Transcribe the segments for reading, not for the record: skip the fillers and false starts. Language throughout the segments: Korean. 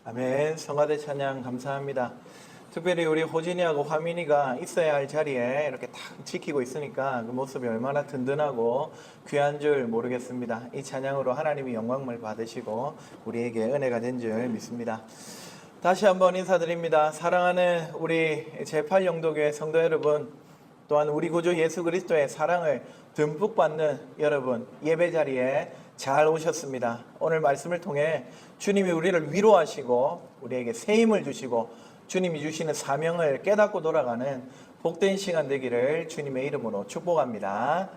아멘. 성가대 찬양 감사합니다. 특별히 우리 호진이하고 화민이가 있어야 할 자리에 이렇게 딱 지키고 있으니까 그 모습이 얼마나 든든하고 귀한 줄 모르겠습니다. 이 찬양으로 하나님이 영광을 받으시고 우리에게 은혜가 된 줄 믿습니다. 다시 한번 인사드립니다. 사랑하는 우리 제8영도교회 성도 여러분, 또한 우리 구주 예수 그리스도의 사랑을 듬뿍 받는 여러분, 예배 자리에 잘 오셨습니다. 오늘 말씀을 통해 주님이 우리를 위로하시고 우리에게 새 힘을 주시고 주님이 주시는 사명을 깨닫고 돌아가는 복된 시간 되기를 주님의 이름으로 축복합니다.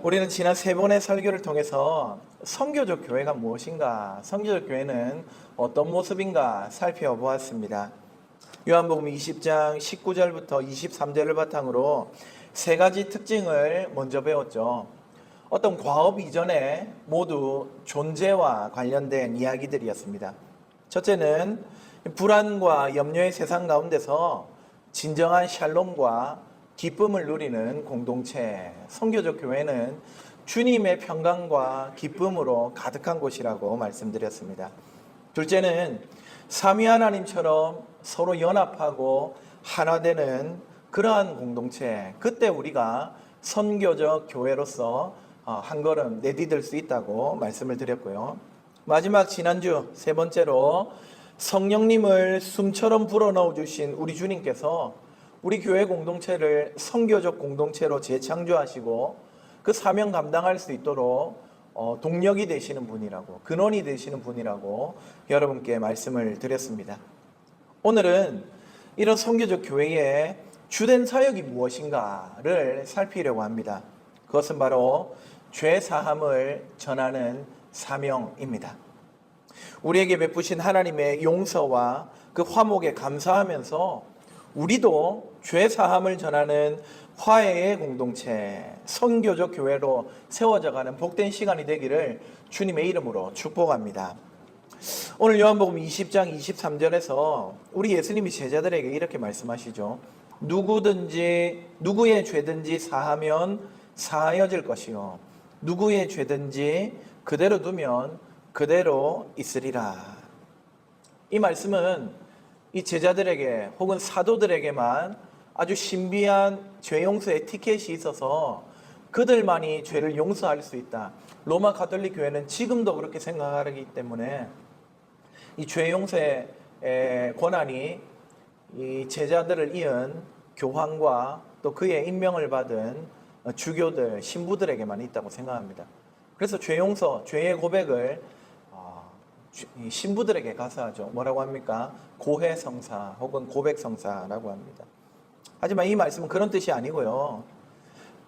우리는 지난 3번의 설교를 통해서 선교적 교회가 무엇인가, 선교적 교회는 어떤 모습인가 살펴보았습니다. 요한복음 20장 19절부터 23절을 바탕으로 3가지 특징을 먼저 배웠죠. 어떤 과업 이전에 모두 존재와 관련된 이야기들이었습니다. 첫째는 불안과 염려의 세상 가운데서 진정한 샬롬과 기쁨을 누리는 공동체, 선교적 교회는 주님의 평강과 기쁨으로 가득한 곳이라고 말씀드렸습니다. 둘째는 삼위 하나님처럼 서로 연합하고 하나 되는 그러한 공동체, 그때 우리가 선교적 교회로서 한 걸음 내디딜 수 있다고 말씀을 드렸고요. 마지막 지난주 3번째로 성령님을 숨처럼 불어넣어 주신 우리 주님께서 우리 교회 공동체를 선교적 공동체로 재창조하시고 그 사명 감당할 수 있도록 동력이 되시는 분이라고, 근원이 되시는 분이라고 여러분께 말씀을 드렸습니다. 오늘은 이런 선교적 교회의 주된 사역이 무엇인가를 살피려고 합니다. 그것은 바로 죄 사함을 전하는 사명입니다. 우리에게 베푸신 하나님의 용서와 그 화목에 감사하면서 우리도 죄 사함을 전하는 화해의 공동체, 선교적 교회로 세워져가는 복된 시간이 되기를 주님의 이름으로 축복합니다. 오늘 요한복음 20장 23절에서 우리 예수님이 제자들에게 이렇게 말씀하시죠. 누구의 죄든지 사하면 사하여질 것이요 누구의 죄든지 그대로 두면 그대로 있으리라. 이 말씀은 이 제자들에게 혹은 사도들에게만 아주 신비한 죄 용서의 티켓이 있어서 그들만이 죄를 용서할 수 있다. 로마 가톨릭 교회는 지금도 그렇게 생각하기 때문에 이 죄 용서의 권한이 이 제자들을 이은 교황과 또 그의 임명을 받은 주교들, 신부들에게만 있다고 생각합니다. 그래서 죄 용서, 죄의 고백을 신부들에게 가서 하죠. 뭐라고 합니까? 고해성사 혹은 고백성사라고 합니다. 하지만 이 말씀은 그런 뜻이 아니고요.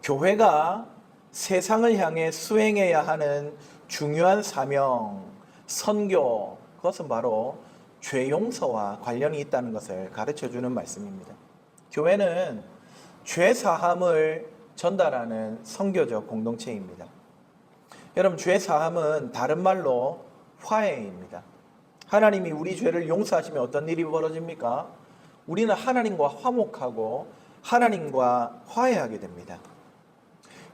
교회가 세상을 향해 수행해야 하는 중요한 사명, 선교, 그것은 바로 죄 용서와 관련이 있다는 것을 가르쳐주는 말씀입니다. 교회는 죄 사함을 전달하는 선교적 공동체입니다. 여러분, 죄 사함은 다른 말로 화해입니다. 하나님이 우리 죄를 용서하시면 어떤 일이 벌어집니까? 우리는 하나님과 화목하고 하나님과 화해하게 됩니다.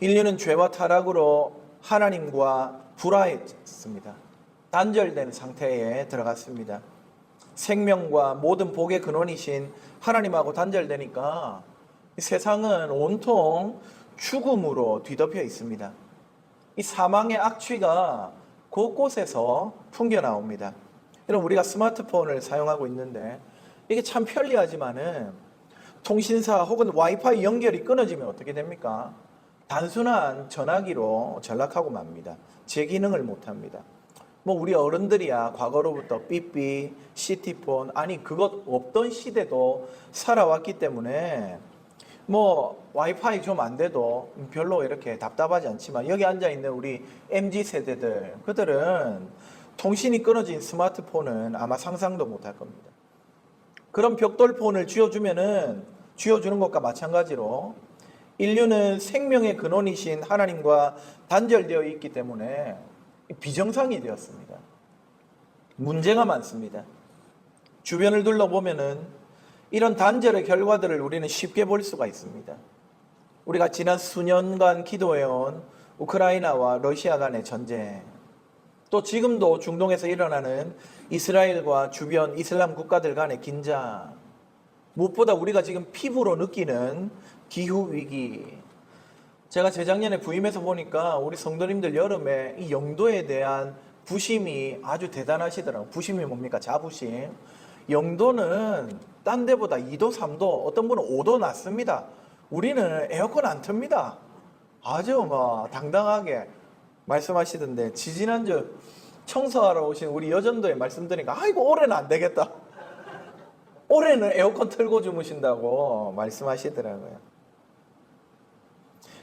인류는 죄와 타락으로 하나님과 불화했습니다. 단절된 상태에 들어갔습니다. 생명과 모든 복의 근원이신 하나님하고 단절되니까 이 세상은 온통 죽음으로 뒤덮여 있습니다. 이 사망의 악취가 곳곳에서 풍겨나옵니다. 여러분, 우리가 스마트폰을 사용하고 있는데 이게 참 편리하지만은 통신사 혹은 와이파이 연결이 끊어지면 어떻게 됩니까? 단순한 전화기로 전락하고 맙니다. 제 기능을 못합니다. 우리 어른들이야 과거로부터 삐삐, 시티폰, 아니 그것 없던 시대도 살아왔기 때문에 와이파이 좀 안 돼도 별로 이렇게 답답하지 않지만 여기 앉아있는 우리 MZ세대들, 그들은 통신이 끊어진 스마트폰은 아마 상상도 못할 겁니다. 그런 벽돌폰을 쥐어주는 것과 마찬가지로 인류는 생명의 근원이신 하나님과 단절되어 있기 때문에 비정상이 되었습니다. 문제가 많습니다. 주변을 둘러보면은 이런 단절의 결과들을 우리는 쉽게 볼 수가 있습니다. 우리가 지난 수년간 기도해온 우크라이나와 러시아 간의 전쟁, 또 지금도 중동에서 일어나는 이스라엘과 주변 이슬람 국가들 간의 긴장, 무엇보다 우리가 지금 피부로 느끼는 기후위기. 제가 재작년에 부임해서 보니까 우리 성도님들 여름에 이 영도에 대한 부심이 아주 대단하시더라고요. 부심이 뭡니까? 자부심. 영도는 딴 데보다 2도, 3도, 어떤 분은 5도 낮습니다. 우리는 에어컨 안 틉니다. 아주 당당하게 말씀하시던데, 지지난주 청소하러 오신 우리 여전도에 말씀드리니까 아이고 올해는 안 되겠다. 올해는 에어컨 틀고 주무신다고 말씀하시더라고요.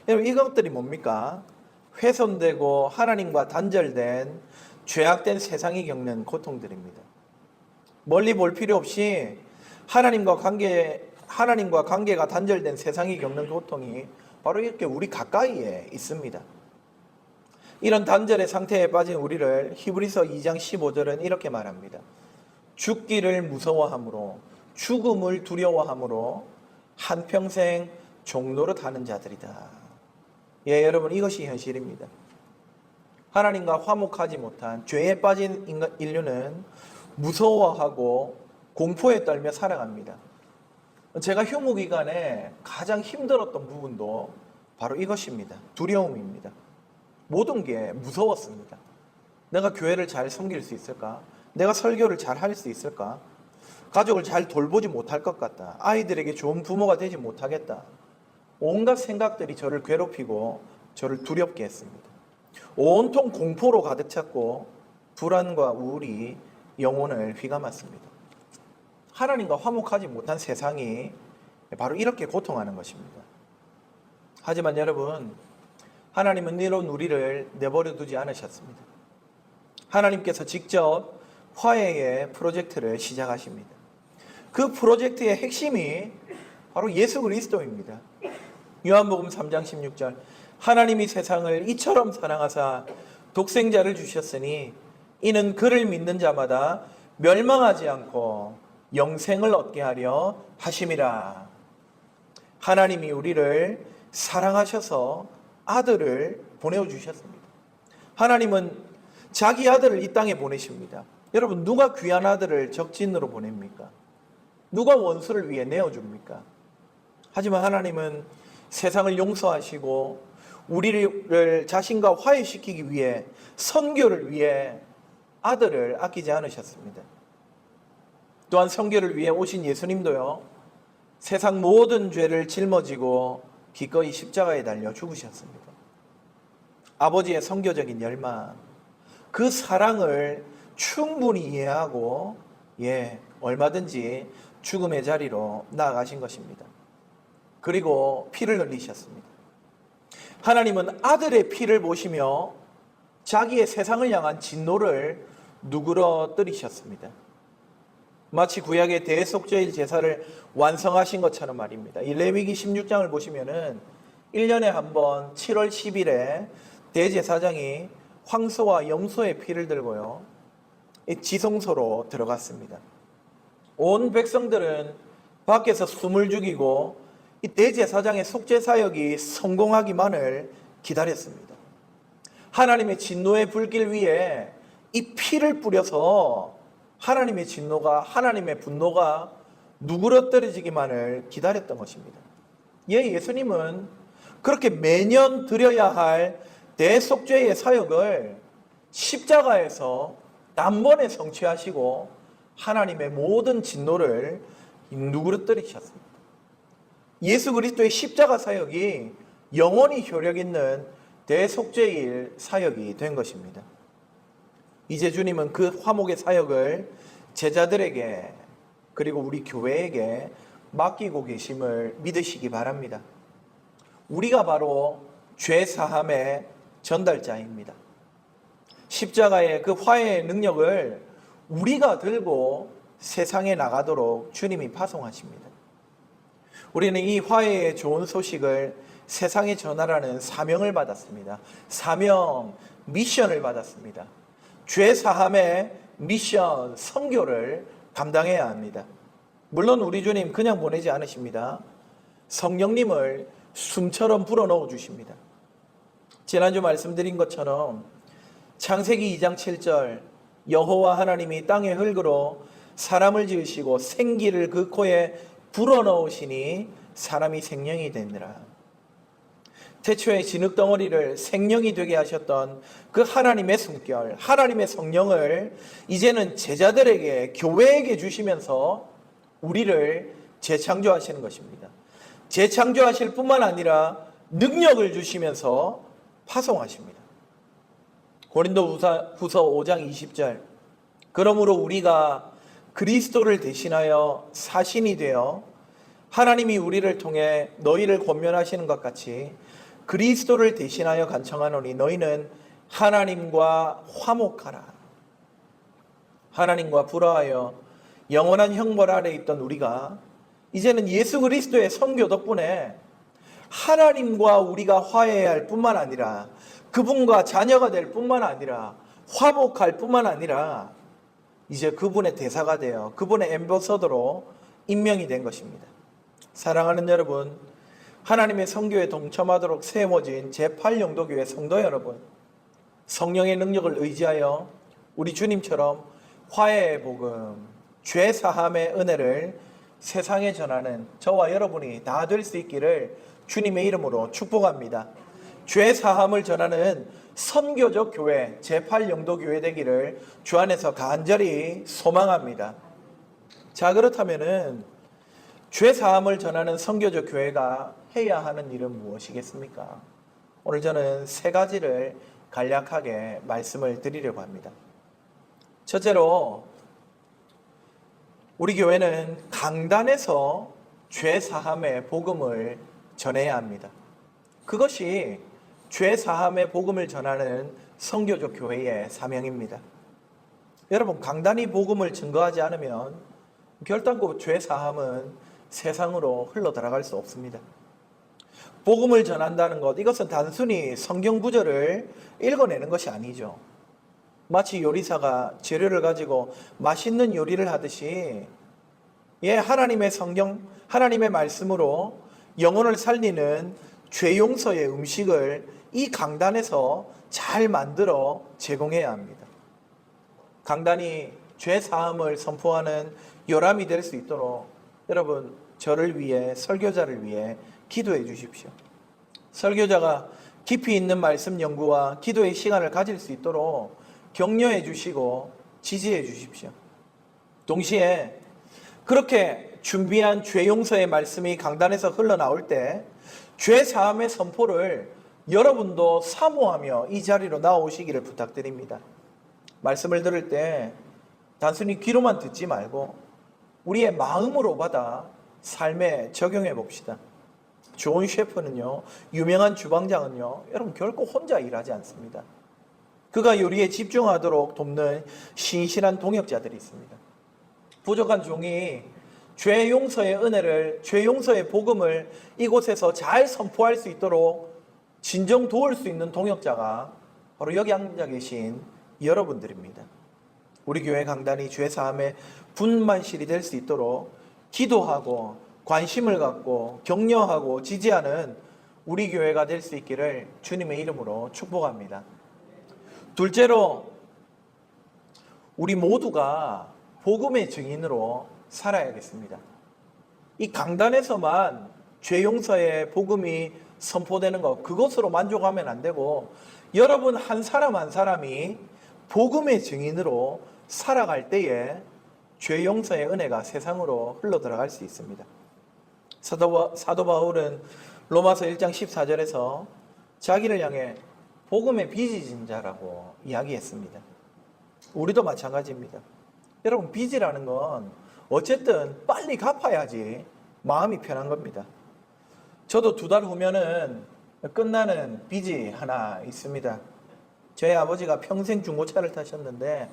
여러분, 이것들이 뭡니까? 훼손되고 하나님과 단절된 죄악된 세상이 겪는 고통들입니다. 멀리 볼 필요 없이 하나님과 관계가 단절된 세상이 겪는 고통이 바로 이렇게 우리 가까이에 있습니다. 이런 단절의 상태에 빠진 우리를 히브리서 2장 15절은 이렇게 말합니다. 죽기를 무서워함으로, 죽음을 두려워함으로 한평생 종노릇 하는 자들이다. 예, 여러분, 이것이 현실입니다. 하나님과 화목하지 못한 죄에 빠진 인류는 무서워하고 공포에 떨며 살아갑니다. 제가 휴무 기간에 가장 힘들었던 부분도 바로 이것입니다. 두려움입니다. 모든 게 무서웠습니다. 내가 교회를 잘 섬길 수 있을까? 내가 설교를 잘 할 수 있을까? 가족을 잘 돌보지 못할 것 같다. 아이들에게 좋은 부모가 되지 못하겠다. 온갖 생각들이 저를 괴롭히고 저를 두렵게 했습니다. 온통 공포로 가득 찼고 불안과 우울이 영혼을 휘감았습니다. 하나님과 화목하지 못한 세상이 바로 이렇게 고통하는 것입니다. 하지만 여러분, 하나님은 이런 우리를 내버려 두지 않으셨습니다. 하나님께서 직접 화해의 프로젝트를 시작하십니다. 그 프로젝트의 핵심이 바로 예수 그리스도입니다. 요한복음 3장 16절, 하나님이 세상을 이처럼 사랑하사 독생자를 주셨으니 이는 그를 믿는 자마다 멸망하지 않고 영생을 얻게 하려 하심이라. 하나님이 우리를 사랑하셔서 아들을 보내주셨습니다. 하나님은 자기 아들을 이 땅에 보내십니다. 여러분, 누가 귀한 아들을 적진으로 보냅니까? 누가 원수를 위해 내어줍니까? 하지만 하나님은 세상을 용서하시고 우리를 자신과 화해시키기 위해, 선교를 위해 아들을 아끼지 않으셨습니다. 또한 선교를 위해 오신 예수님도요, 세상 모든 죄를 짊어지고 기꺼이 십자가에 달려 죽으셨습니다. 아버지의 선교적인 열망, 그 사랑을 충분히 이해하고 얼마든지 죽음의 자리로 나아가신 것입니다. 그리고 피를 흘리셨습니다. 하나님은 아들의 피를 보시며 자기의 세상을 향한 진노를 누그러뜨리셨습니다. 마치 구약의 대속죄일 제사를 완성하신 것처럼 말입니다. 이 레위기 16장을 보시면은 1년에 한 번 7월 10일에 대제사장이 황소와 염소의 피를 들고요, 이 지성소로 들어갔습니다. 온 백성들은 밖에서 숨을 죽이고 이 대제사장의 속죄 사역이 성공하기만을 기다렸습니다. 하나님의 진노의 불길 위에 이 피를 뿌려서 하나님의 진노가, 하나님의 분노가 누그러뜨려지기만을 기다렸던 것입니다. 예수님은 그렇게 매년 드려야 할 대속죄의 사역을 십자가에서 단번에 성취하시고 하나님의 모든 진노를 누그러뜨리셨습니다. 예수 그리스도의 십자가 사역이 영원히 효력 있는 대속죄일 사역이 된 것입니다. 이제 주님은 그 화목의 사역을 제자들에게, 그리고 우리 교회에게 맡기고 계심을 믿으시기 바랍니다. 우리가 바로 죄 사함의 전달자입니다. 십자가의 그 화해의 능력을 우리가 들고 세상에 나가도록 주님이 파송하십니다. 우리는 이 화해의 좋은 소식을 세상에 전하라는 사명을 받았습니다. 사명, 미션을 받았습니다. 죄 사함의 미션, 선교를 감당해야 합니다. 물론 우리 주님 그냥 보내지 않으십니다. 성령님을 숨처럼 불어넣어 주십니다. 지난주 말씀드린 것처럼 창세기 2장 7절 여호와 하나님이 땅의 흙으로 사람을 지으시고 생기를 그 코에 불어넣으시니 사람이 생명이 되니라. 태초에 진흙덩어리를 생명이 되게 하셨던 그 하나님의 숨결, 하나님의 성령을 이제는 제자들에게, 교회에게 주시면서 우리를 재창조하시는 것입니다. 재창조하실 뿐만 아니라 능력을 주시면서 파송하십니다. 고린도후서 5장 20절 그러므로 우리가 그리스도를 대신하여 사신이 되어 하나님이 우리를 통해 너희를 권면하시는 것 같이 그리스도를 대신하여 간청하노니 너희는 하나님과 화목하라. 하나님과 불화하여 영원한 형벌 아래 있던 우리가 이제는 예수 그리스도의 선교 덕분에 하나님과 우리가 화해해야 할 뿐만 아니라 그분과 자녀가 될 뿐만 아니라 화목할 뿐만 아니라 이제 그분의 대사가 되어 그분의 앰버서더로 임명이 된 것입니다. 사랑하는 여러분, 하나님의 선교에 동참하도록 세워진 제8영도교회 성도 여러분, 성령의 능력을 의지하여 우리 주님처럼 화해의 복음, 죄 사함의 은혜를 세상에 전하는 저와 여러분이 다 될 수 있기를 주님의 이름으로 축복합니다. 죄 사함을 전하는 선교적 교회, 제8영도교회 되기를 주 안에서 간절히 소망합니다. 자, 그렇다면은 죄 사함을 전하는 선교적 교회가 해야 하는 일은 무엇이겠습니까? 오늘 저는 세 가지를 간략하게 말씀을 드리려고 합니다. 첫째로 우리 교회는 강단에서 죄 사함의 복음을 전해야 합니다. 그것이 죄 사함의 복음을 전하는 선교적 교회의 사명입니다. 여러분, 강단이 복음을 증거하지 않으면 결단코 죄 사함은 세상으로 흘러 들어갈 수 없습니다. 복음을 전한다는 것, 이것은 단순히 성경 구절을 읽어내는 것이 아니죠. 마치 요리사가 재료를 가지고 맛있는 요리를 하듯이 하나님의 성경, 하나님의 말씀으로 영혼을 살리는 죄 용서의 음식을 이 강단에서 잘 만들어 제공해야 합니다. 강단이 죄 사함을 선포하는 요람이 될 수 있도록 여러분, 저를 위해, 설교자를 위해 기도해 주십시오. 설교자가 깊이 있는 말씀 연구와 기도의 시간을 가질 수 있도록 격려해 주시고 지지해 주십시오. 동시에 그렇게 준비한 죄 용서의 말씀이 강단에서 흘러나올 때 죄 사함의 선포를 여러분도 사모하며 이 자리로 나오시기를 부탁드립니다. 말씀을 들을 때 단순히 귀로만 듣지 말고 우리의 마음으로 받아 삶에 적용해 봅시다. 좋은 셰프는요, 유명한 주방장은요, 여러분 결코 혼자 일하지 않습니다. 그가 요리에 집중하도록 돕는 신실한 동역자들이 있습니다. 부족한 종이 죄 용서의 은혜를, 죄 용서의 복음을 이곳에서 잘 선포할 수 있도록 진정 도울 수 있는 동역자가 바로 여기 앉아 계신 여러분들입니다. 우리 교회 강단이 죄 사함의 분만실이 될 수 있도록 기도하고 관심을 갖고 격려하고 지지하는 우리 교회가 될 수 있기를 주님의 이름으로 축복합니다. 둘째로 우리 모두가 복음의 증인으로 살아야겠습니다. 이 강단에서만 죄 용서의 복음이 선포되는 것, 그것으로 만족하면 안 되고 여러분 한 사람 한 사람이 복음의 증인으로 살아갈 때에 죄 용서의 은혜가 세상으로 흘러 들어갈 수 있습니다. 사도 바울은 로마서 1장 14절에서 자기를 향해 복음의 빚진 자라고 이야기했습니다. 우리도 마찬가지입니다. 여러분, 빚이라는 건 어쨌든 빨리 갚아야지 마음이 편한 겁니다. 저도 2달 후면은 끝나는 빚이 하나 있습니다. 저희 아버지가 평생 중고차를 타셨는데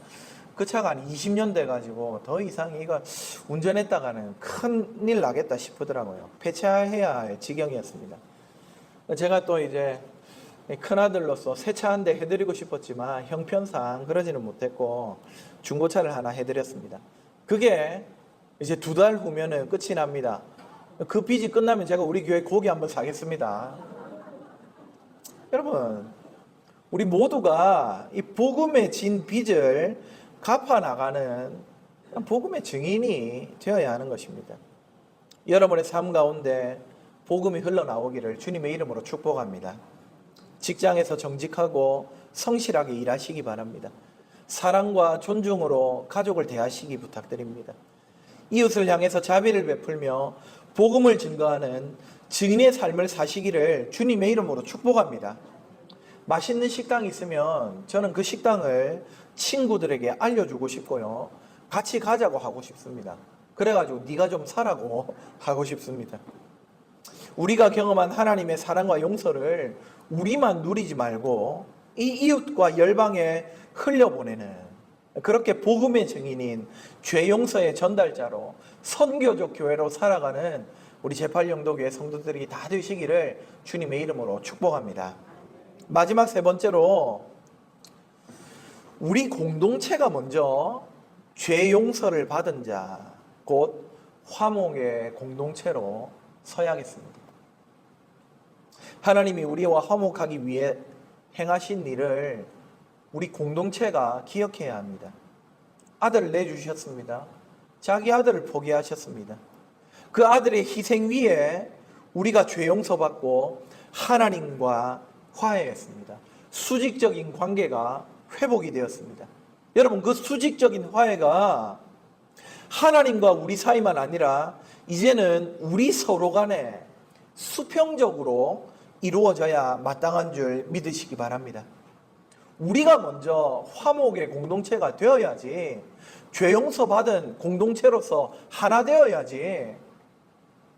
그 차가 한 20년 돼가지고 더 이상 이거 운전했다가는 큰일 나겠다 싶더라고요. 폐차해야 할 지경이었습니다. 제가 또 이제 큰아들로서 새 차 한 대 해드리고 싶었지만 형편상 그러지는 못했고 중고차를 하나 해드렸습니다. 그게 이제 2달 후면은 끝이 납니다. 그 빚이 끝나면 제가 우리 교회 고기 한번 사겠습니다. 여러분, 우리 모두가 이 복음의 진 빚을 갚아 나가는 복음의 증인이 되어야 하는 것입니다. 여러분의 삶 가운데 복음이 흘러나오기를 주님의 이름으로 축복합니다. 직장에서 정직하고 성실하게 일하시기 바랍니다. 사랑과 존중으로 가족을 대하시기 부탁드립니다. 이웃을 향해서 자비를 베풀며 복음을 증거하는 증인의 삶을 사시기를 주님의 이름으로 축복합니다. 맛있는 식당이 있으면 저는 그 식당을 친구들에게 알려주고 싶고요. 같이 가자고 하고 싶습니다. 그래가지고 네가 좀 사라고 하고 싶습니다. 우리가 경험한 하나님의 사랑과 용서를 우리만 누리지 말고 이 이웃과 열방에 흘려보내는, 그렇게 복음의 증인인 죄 용서의 전달자로 선교적 교회로 살아가는 우리 제8영도교회 성도들이 다 되시기를 주님의 이름으로 축복합니다. 마지막 세 번째로 우리 공동체가 먼저 죄 용서를 받은 자, 곧 화목의 공동체로 서야겠습니다. 하나님이 우리와 화목하기 위해 행하신 일을 우리 공동체가 기억해야 합니다. 아들을 내주셨습니다. 자기 아들을 포기하셨습니다. 그 아들의 희생 위에 우리가 죄 용서받고 하나님과 화해했습니다. 수직적인 관계가 회복이 되었습니다. 여러분, 그 수직적인 화해가 하나님과 우리 사이만 아니라 이제는 우리 서로 간에 수평적으로 이루어져야 마땅한 줄 믿으시기 바랍니다. 우리가 먼저 화목의 공동체가 되어야지, 죄 용서받은 공동체로서 하나 되어야지,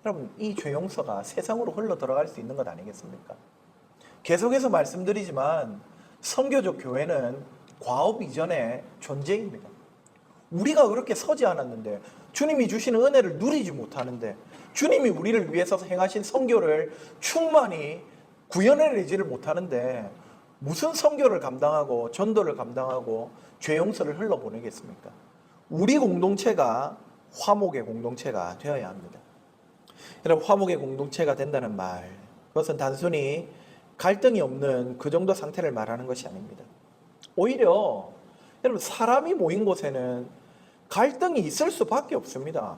여러분, 이 죄 용서가 세상으로 흘러 들어갈 수 있는 것 아니겠습니까? 계속해서 말씀드리지만 선교적 교회는 과업 이전의 존재입니다. 우리가 그렇게 서지 않았는데, 주님이 주시는 은혜를 누리지 못하는데, 주님이 우리를 위해서 행하신 선교를 충만히 구현해내지를 못하는데 무슨 선교를 감당하고 전도를 감당하고 죄 용서를 흘러보내겠습니까? 우리 공동체가 화목의 공동체가 되어야 합니다. 여러분, 화목의 공동체가 된다는 말, 그것은 단순히 갈등이 없는 그 정도 상태를 말하는 것이 아닙니다. 오히려 여러분, 사람이 모인 곳에는 갈등이 있을 수밖에 없습니다.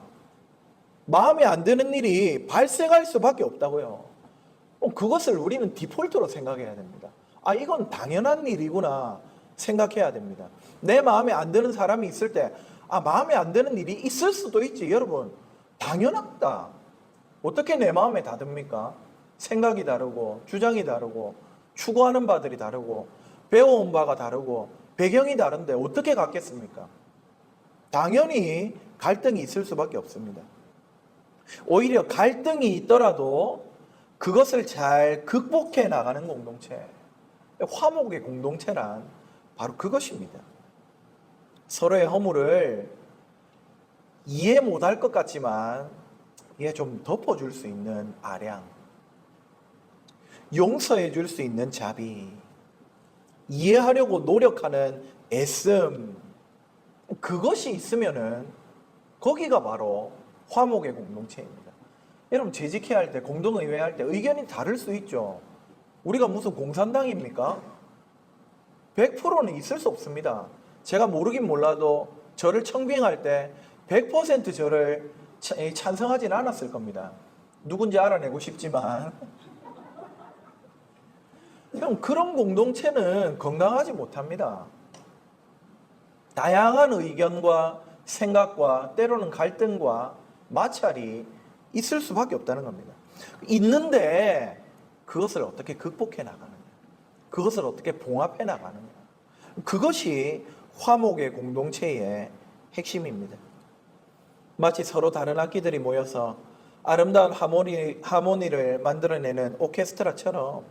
마음에 안 드는 일이 발생할 수밖에 없다고요. 그것을 우리는 디폴트로 생각해야 됩니다. 아, 이건 당연한 일이구나 생각해야 됩니다. 내 마음에 안 드는 사람이 있을 때, 아, 마음에 안 드는 일이 있을 수도 있지. 여러분, 당연하다. 어떻게 내 마음에 다 듭니까? 생각이 다르고 주장이 다르고 추구하는 바들이 다르고 배워온 바가 다르고 배경이 다른데 어떻게 같겠습니까? 당연히 갈등이 있을 수밖에 없습니다. 오히려 갈등이 있더라도 그것을 잘 극복해 나가는 공동체, 화목의 공동체란 바로 그것입니다. 서로의 허물을 이해 못할 것 같지만 이게 좀 덮어줄 수 있는 아량, 용서해 줄 수 있는 자비, 이해하려고 노력하는 애씀, 그것이 있으면은 거기가 바로 화목의 공동체입니다. 여러분, 재직해야 할 때, 공동의회 할 때 의견이 다를 수 있죠. 우리가 무슨 공산당입니까? 100%는 있을 수 없습니다. 제가 모르긴 몰라도 저를 청빙할 때 100% 저를 찬성하진 않았을 겁니다. 누군지 알아내고 싶지만 그런 공동체는 건강하지 못합니다. 다양한 의견과 생각과 때로는 갈등과 마찰이 있을 수밖에 없다는 겁니다. 있는데 그것을 어떻게 극복해 나가느냐, 그것을 어떻게 봉합해 나가느냐, 그것이 화목의 공동체의 핵심입니다. 마치 서로 다른 악기들이 모여서 아름다운 하모니를 만들어내는 오케스트라처럼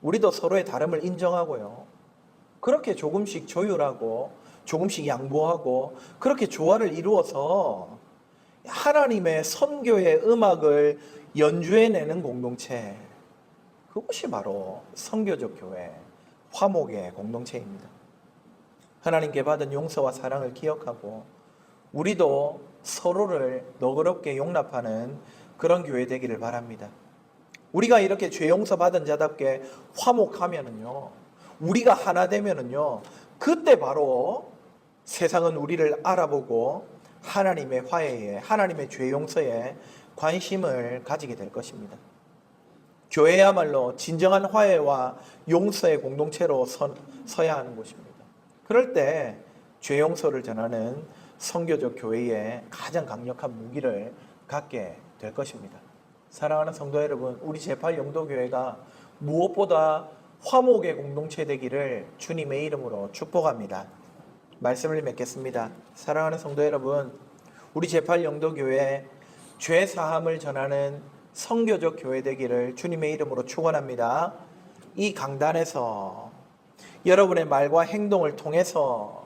우리도 서로의 다름을 인정하고요, 그렇게 조금씩 조율하고 조금씩 양보하고 그렇게 조화를 이루어서 하나님의 선교의 음악을 연주해내는 공동체, 그것이 바로 선교적 교회, 화목의 공동체입니다. 하나님께 받은 용서와 사랑을 기억하고 우리도 서로를 너그럽게 용납하는 그런 교회 되기를 바랍니다. 우리가 이렇게 죄 용서 받은 자답게 화목하면은요, 우리가 하나 되면은요, 그때 바로 세상은 우리를 알아보고 하나님의 화해에, 하나님의 죄 용서에 관심을 가지게 될 것입니다. 교회야말로 진정한 화해와 용서의 공동체로 서야 하는 곳입니다. 그럴 때 죄 용서를 전하는 선교적 교회의 가장 강력한 무기를 갖게 될 것입니다. 사랑하는 성도 여러분, 우리 제8영도교회가 무엇보다 화목의 공동체 되기를 주님의 이름으로 축복합니다. 말씀을 맺겠습니다. 사랑하는 성도 여러분, 우리 제8영도교회 죄 사함을 전하는 선교적 교회 되기를 주님의 이름으로 축원합니다. 이 강단에서 여러분의 말과 행동을 통해서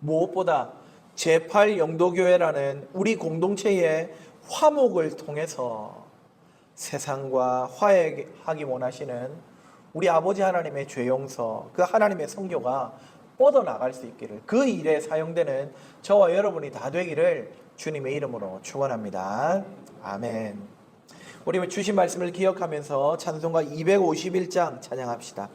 무엇보다 제8영도교회라는 우리 공동체의 화목을 통해서 세상과 화해하기 원하시는 우리 아버지 하나님의 죄 용서, 그 하나님의 선교가 뻗어나갈 수 있기를, 그 일에 사용되는 저와 여러분이 다 되기를 주님의 이름으로 축원합니다. 아멘. 우리 주신 말씀을 기억하면서 찬송가 251장 찬양합시다.